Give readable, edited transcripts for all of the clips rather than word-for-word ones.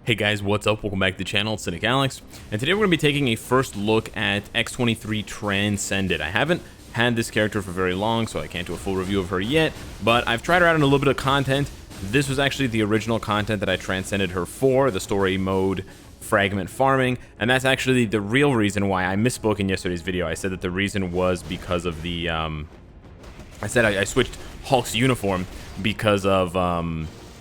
Hey guys, what's up? Welcome back to the channel, Cynicalex. And today we're going to be taking a first look at X-23 Transcended. I haven't had this character for very long, so I can't do a full review of her yet, but I've tried her out in a little bit of content. This was actually the original content that I transcended her for, the story mode fragment farming, and that's actually the real reason why I misspoke in yesterday's video. I said that the reason was because of the, I said I switched Hulk's uniform because of,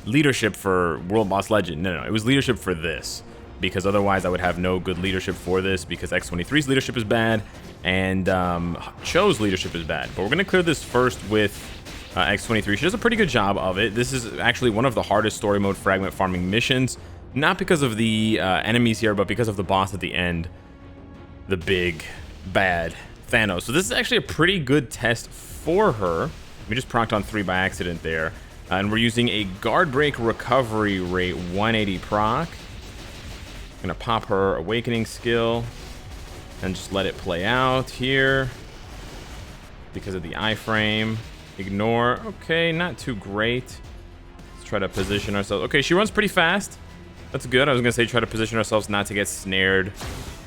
leadership for World Boss Legend. No, it was leadership for this, because otherwise I would have no good leadership for this, because X-23's leadership is bad and Cho's leadership is bad. But we're gonna clear this first with X-23. She does a pretty good job of it. This is actually one of the hardest story mode fragment farming missions, not because of the enemies here, but because of the boss at the end, the big bad Thanos. So this is actually a pretty good test for her. We just procced on 3 by accident there. And we're using a guard break recovery rate 180 proc. Gonna pop her awakening skill and just let it play out here because of the iframe. Ignore. Okay, not too great. Let's try to position ourselves. Okay, she runs pretty fast. That's good. I was gonna say try to position ourselves not to get snared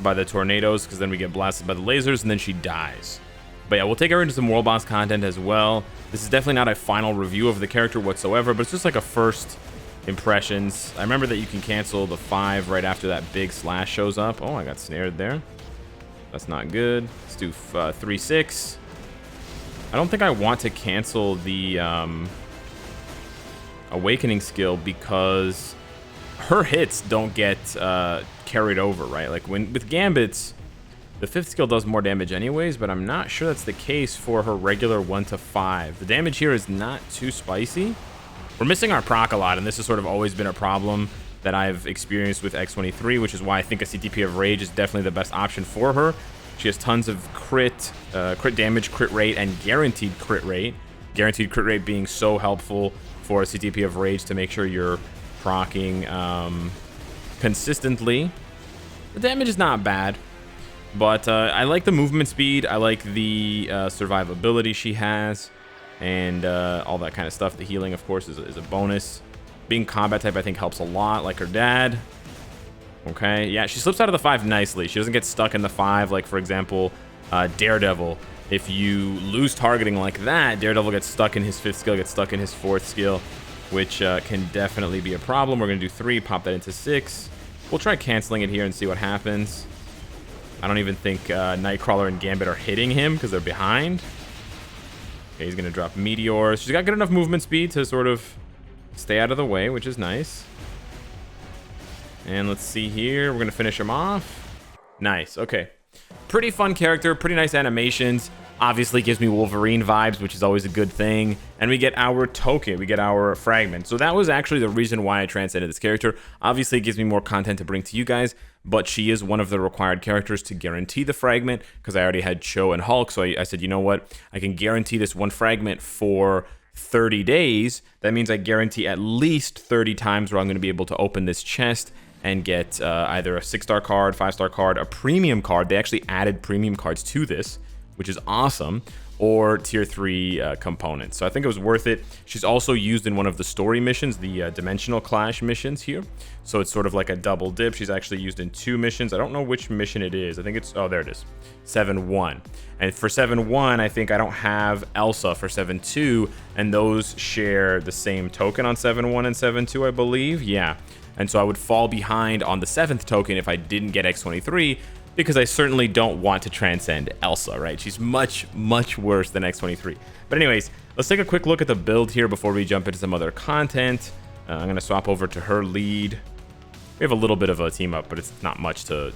by the tornadoes, because then we get blasted by the lasers and then she dies. But yeah, we'll take her into some World Boss content as well. This is definitely not a final review of the character whatsoever, but it's just like a first impressions. I remember that you can cancel the 5 right after that big slash shows up. Oh, I got snared there. That's not good. Let's do 3-6. I don't think I want to cancel the awakening skill, because her hits don't get carried over, right? Like with Gambit's, the 5th skill does more damage anyways, but I'm not sure that's the case for her regular 1-5. The damage here is not too spicy. We're missing our proc a lot, and this has sort of always been a problem that I've experienced with X-23, which is why I think a CTP of Rage is definitely the best option for her. She has tons of crit damage, crit rate, and guaranteed crit rate. Guaranteed crit rate being so helpful for a CTP of Rage to make sure you're proccing consistently. The damage is not bad. But I like the movement speed, I like the survivability she has, and all that kind of stuff. The healing, of course, is a bonus. Being combat type, I think, helps a lot, like her dad. Okay, yeah, she slips out of the 5 nicely. She doesn't get stuck in the 5, like, for example, Daredevil. If you lose targeting like that, Daredevil gets stuck in his 5th skill, gets stuck in his 4th skill, which can definitely be a problem. We're going to do 3, pop that into 6. We'll try canceling it here and see what happens. I don't even think Nightcrawler and Gambit are hitting him because they're behind. Okay, he's going to drop Meteors. She's got good enough movement speed to sort of stay out of the way, which is nice. And let's see here. We're going to finish him off. Nice. Okay. Pretty fun character. Pretty nice animations. Obviously gives me Wolverine vibes, which is always a good thing. And we get our token. We get our fragment. So that was actually the reason why I transcended this character. Obviously, it gives me more content to bring to you guys, but she is one of the required characters to guarantee the fragment, because I already had Cho and Hulk. So I said, you know what? I can guarantee this one fragment for 30 days. That means I guarantee at least 30 times where I'm going to be able to open this chest and get either a 6-star card, 5-star card, a premium card. They actually added premium cards to this, which is awesome, or tier 3 components. So I think it was worth it. She's also used in one of the story missions, the Dimensional Clash missions here. So it's sort of like a double dip. She's actually used in 2 missions. I don't know which mission it is. I think it's, oh, there it is, 7-1. And for 7-1, I think I don't have Elsa for 7-2, and those share the same token on 7-1 and 7-2, I believe. Yeah. And so I would fall behind on the 7th token if I didn't get X-23, because I certainly don't want to transcend Elsa, right? She's much, much worse than X-23. But anyways, let's take a quick look at the build here before we jump into some other content. I'm going to swap over to her lead. We have a little bit of a team up, but it's not much to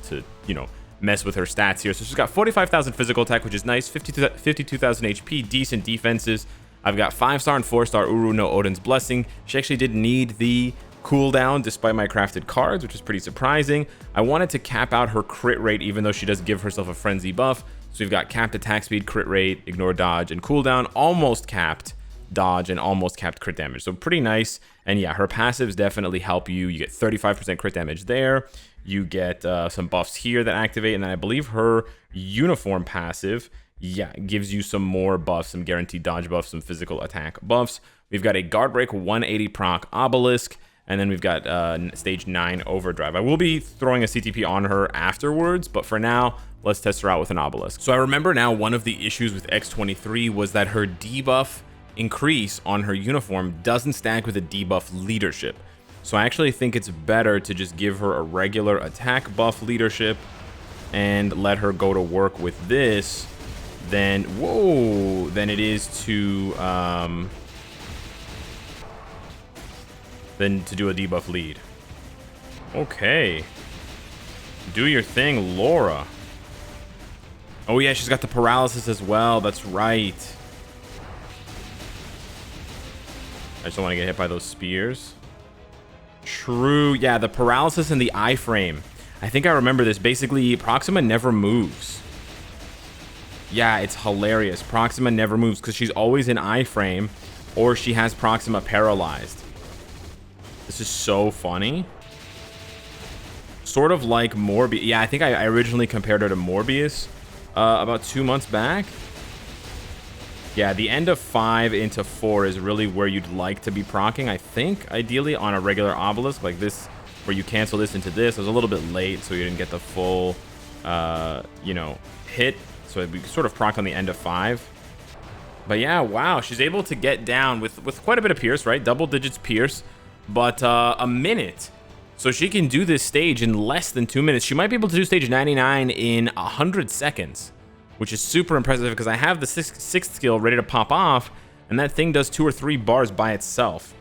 you know, mess with her stats here. So she's got 45,000 physical attack, which is nice, 52,000 HP, decent defenses. I've got 5-star and 4-star Uru no Odin's Blessing. She actually did need the cooldown despite my crafted cards, which is pretty surprising. I wanted to cap out her crit rate, even though she does give herself a frenzy buff. So we've got capped attack speed, crit rate, ignore dodge, and cooldown, almost capped dodge, and almost capped crit damage. So pretty nice. And yeah, her passives definitely help you. You get 35% crit damage there. You get some buffs here that activate, and then I believe her uniform passive, yeah, gives you some more buffs, some guaranteed dodge buffs, some physical attack buffs. We've got a guard break 180 proc obelisk. And then we've got stage 9 overdrive. I will be throwing a CTP on her afterwards, but for now, let's test her out with an obelisk. So I remember now one of the issues with X-23 was that her debuff increase on her uniform doesn't stack with a debuff leadership. So I actually think it's better to just give her a regular attack buff leadership and let her go to work with this than it is to than to do a debuff lead. Okay. Do your thing, Laura. Oh yeah, she's got the paralysis as well. That's right. I just don't want to get hit by those spears. True. Yeah, the paralysis and the iframe. I think I remember this. Basically, Proxima never moves. Yeah, it's hilarious. Proxima never moves because she's always in iframe or she has Proxima paralyzed. This is so funny. Sort of like Morbius. Yeah, I think I originally compared her to Morbius about 2 months back. Yeah, the end of 5 into 4 is really where you'd like to be procking, I think, ideally on a regular obelisk like this, where you cancel this into this. I was a little bit late, so you didn't get the full, you know, hit. So we sort of proc on the end of 5. But yeah, wow, she's able to get down with quite a bit of pierce, right? Double digits pierce, but a minute. So she can do this stage in less than 2 minutes. She might be able to do stage 99 in 100 seconds, which is super impressive because I have the sixth skill ready to pop off, and that thing does 2 or 3 bars by itself.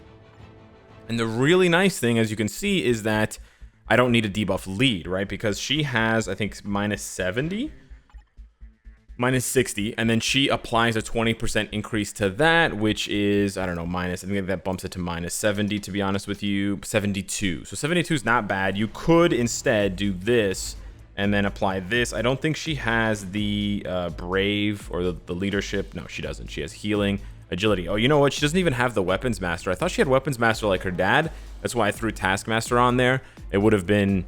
And the really nice thing, as you can see, is that I don't need a debuff lead, right? Because she has, I think, minus 70, minus 60, and then she applies a 20% increase to that, which is, I don't know, minus, I think that bumps it to minus 70, to be honest with you, 72. So 72 is not bad. You could instead do this and then apply this. I don't think she has the brave or the leadership. No, she doesn't. She has healing, agility. Oh, you know what? She doesn't even have the weapons master. I thought she had weapons master like her dad. That's why I threw taskmaster on there. It would have been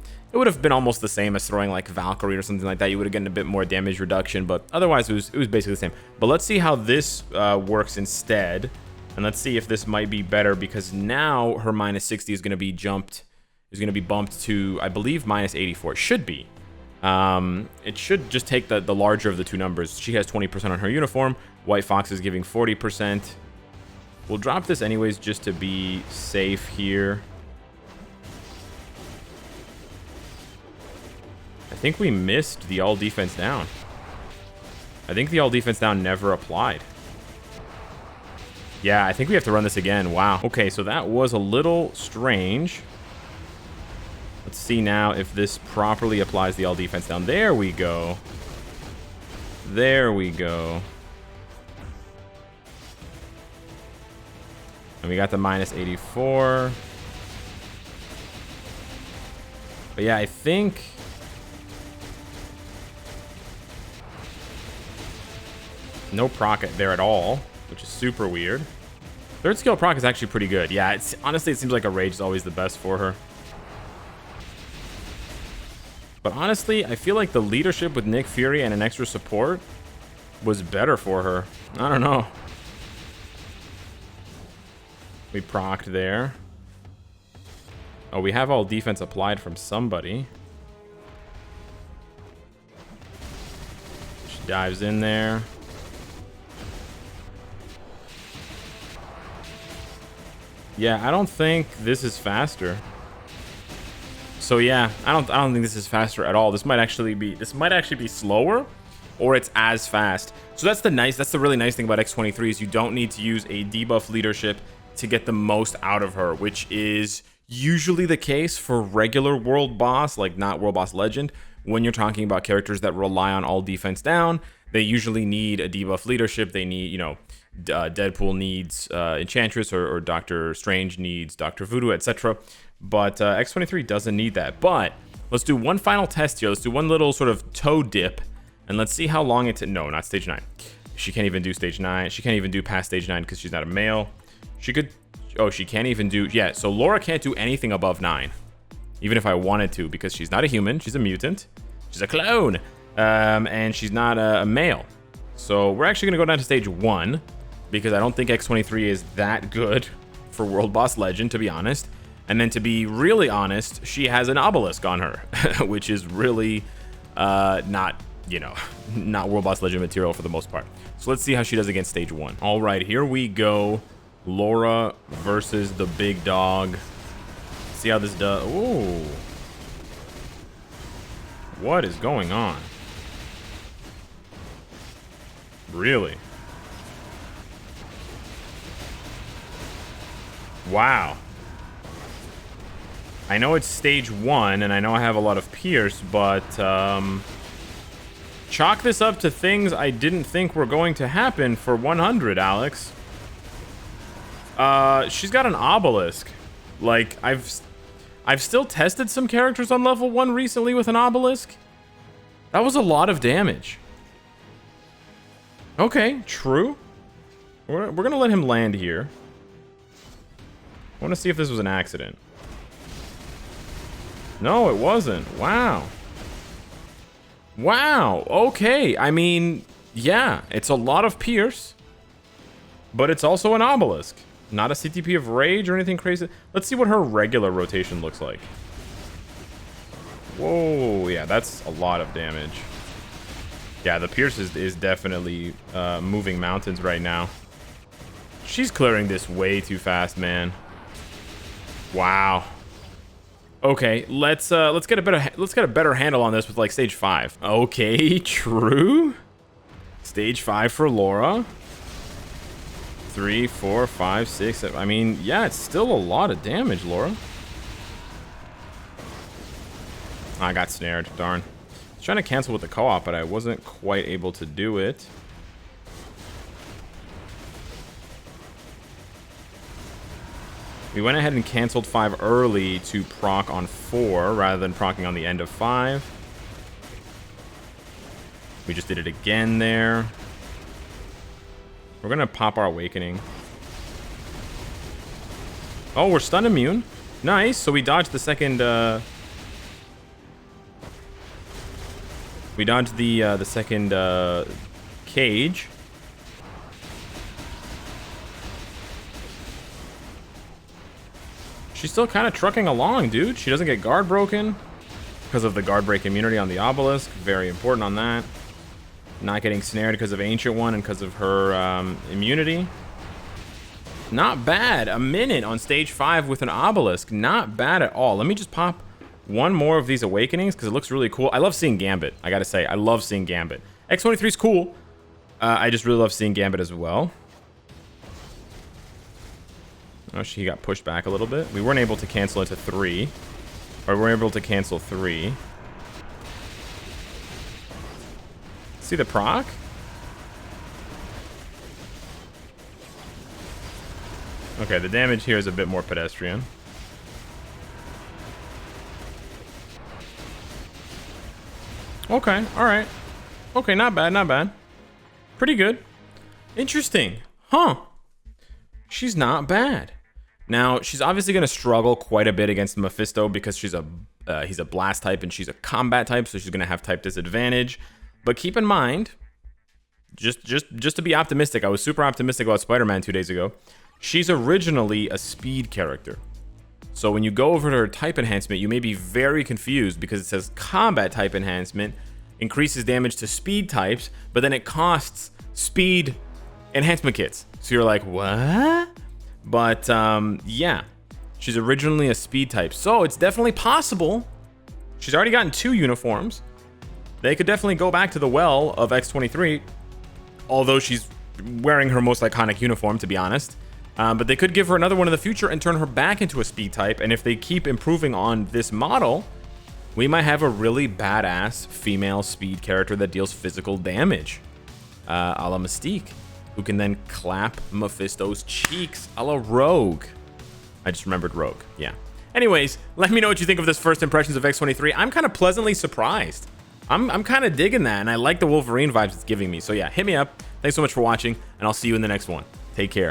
almost the same as throwing like Valkyrie or something like that. You would have gotten a bit more damage reduction, but otherwise it was basically the same. But let's see how this works instead, and let's see if this might be better, because now her minus 60 is going to be bumped to, I believe, minus 84. It should be. It should just take the larger of the two numbers. She has 20% on her uniform. White Fox is giving 40%. We'll drop this anyways just to be safe here. I think we missed the all defense down. I think the all defense down never applied. Yeah, I think we have to run this again. Wow. Okay, so that was a little strange. Let's see now if this properly applies the all defense down. There we go. There we go. And we got the minus 84. But yeah, I think... no proc there at all, which is super weird. Third skill proc is actually pretty good. Yeah, honestly, it seems like a rage is always the best for her. But honestly, I feel like the leadership with Nick Fury and an extra support was better for her. I don't know. We procced there. Oh, we have all defense applied from somebody. She dives in there. Yeah, I don't think this is faster. So yeah, I don't think this is faster at all. This might actually be slower, or it's as fast. So that's the really nice thing about X-23 is you don't need to use a debuff leadership to get the most out of her, which is usually the case for regular world boss, like not world boss legend. When you're talking about characters that rely on all defense down, they usually need a debuff leadership. They need, you know, Deadpool needs Enchantress, or Doctor Strange needs Dr. Voodoo, etc. But X-23 doesn't need that. But let's do one final test here. Let's do one little sort of toe dip, and let's see how long it's... no, not stage 9. She can't even do stage 9. She can't even do past stage 9 because she's not a male. She could... oh, she can't even do... yeah, so Laura can't do anything above 9. Even if I wanted to, because she's not a human. She's a mutant. She's a clone. And she's not a male. So we're actually going to go down to stage 1, because I don't think X-23 is that good for World Boss Legend, to be honest. And then to be really honest, she has an obelisk on her, which is really not, you know, not World Boss Legend material for the most part. So let's see how she does against stage 1. All right, here we go. Laura versus the big dog. See how this does. Ooh. What is going on? Really? Wow. I know it's stage 1, and I know I have a lot of Pierce, but chalk this up to things I didn't think were going to happen for 100, Alex. She's got an obelisk. Like, I've still tested some characters on level 1 recently with an obelisk. That was a lot of damage. Okay, true. We're gonna let him land here. I want to see if this was an accident. No, it wasn't. Wow. Wow. Okay. I mean, yeah, it's a lot of Pierce, but it's also an obelisk. Not a CTP of Rage or anything crazy. Let's see what her regular rotation looks like. Whoa, yeah, that's a lot of damage. Yeah, the Pierce is definitely moving mountains right now. She's clearing this way too fast, man. Wow. Okay, let's get a better handle on this with like stage 5. Okay, true. Stage 5 for Laura. 3, 4, 5, 6, 7. I mean, yeah, it's still a lot of damage, Laura. I got snared. Darn. I was trying to cancel with the co-op, but I wasn't quite able to do it. We went ahead and canceled 5 early to proc on 4 rather than procking on the end of 5. We just did it again there. We're gonna pop our Awakening. Oh, we're stun immune. Nice. So we dodged the second. We dodged the second cage. She's still kind of trucking along, dude. She doesn't get guard broken because of the guard break immunity on the obelisk. Very important on that. Not getting snared because of Ancient One and because of her immunity. Not bad. A minute on stage 5 with an obelisk. Not bad at all. Let me just pop one more of these Awakenings because it looks really cool. I love seeing Gambit. I gotta say, I love seeing Gambit. X-23 is cool. I just really love seeing Gambit as well. Oh, she got pushed back a little bit. We weren't able to cancel into 3. Or we weren't able to cancel 3. See the proc? Okay, the damage here is a bit more pedestrian. Okay, alright. Okay, not bad, not bad. Pretty good. Interesting. Huh. She's not bad. Now, she's obviously going to struggle quite a bit against Mephisto because he's a blast type and she's a combat type, so she's going to have type disadvantage. But keep in mind, just to be optimistic, I was super optimistic about Spider-Man 2 days ago. She's originally a speed character. So when you go over to her type enhancement, you may be very confused because it says combat type enhancement increases damage to speed types, but then it costs speed enhancement kits. So you're like, what? But yeah, she's originally a speed type. So it's definitely possible. She's already gotten 2 uniforms. They could definitely go back to the well of X-23, although she's wearing her most iconic uniform, to be honest. But they could give her another one in the future and turn her back into a speed type. And if they keep improving on this model, we might have a really badass female speed character that deals physical damage, a la Mystique, who can then clap Mephisto's cheeks, a la Rogue. I just remembered Rogue, yeah. Anyways, let me know what you think of this first impressions of X-23. I'm kind of pleasantly surprised. I'm kind of digging that, and I like the Wolverine vibes it's giving me. So yeah, hit me up. Thanks so much for watching, and I'll see you in the next one. Take care.